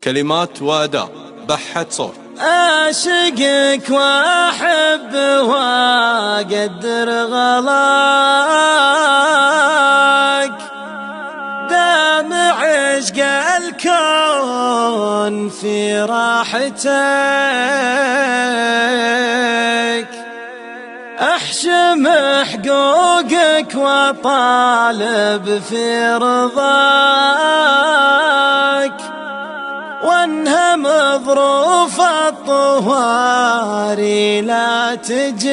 كلمات وأداء بحت صوت. أعشقك وأحب وأقدر غلاك، دام عشق الكون في راحتك، أحشم حقوقك وطالب في رضاك، وانهم ظروف الطواري لا تجيك.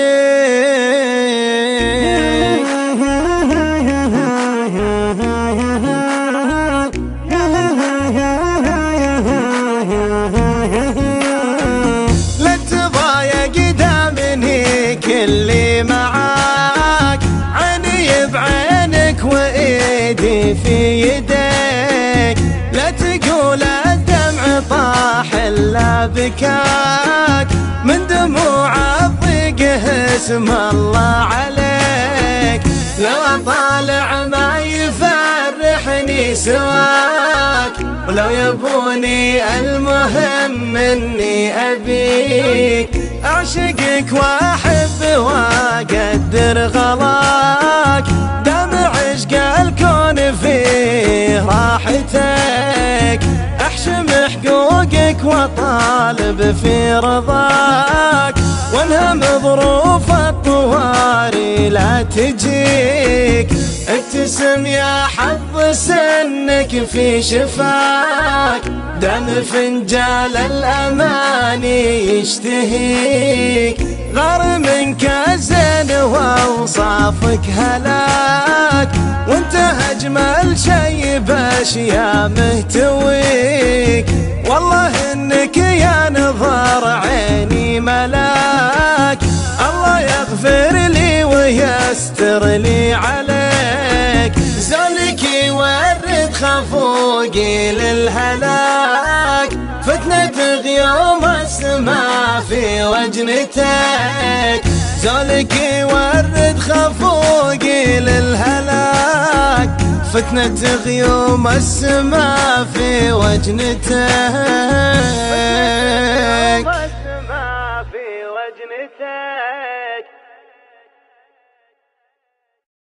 لا تضايق دامني كلي معاك، عيني بعينك وايدي في يديك، لا تقول الدمع طاح الا بكاك، من دموع الضيق اسم الله عليك، لو اطالع ما يفرحني سواك، ولو يبوني المهم اني ابيك، اعشقك واحب واقدر غلاك، دام عشق الكون في راحتك، احشم حقوقك وطالب في رضاك، وانهم ظروف الطواري لا تجيك. ابتسم يا حظ سنك في شفاك، دم فنجال الأماني يشتهيك، غار منك زين واوصافك هلاك، وانت اجمل شي باشياء مهتويك، والله انك يا نظر عيني ملاك، الله يغفر لي ويستر لي عليك، زولك يورد خفوقي للهلاك، فتنة غيوم السما في وجنتك، زولك يورد خفوقي للهلاك، فتنة غيوم السما في وجنتك.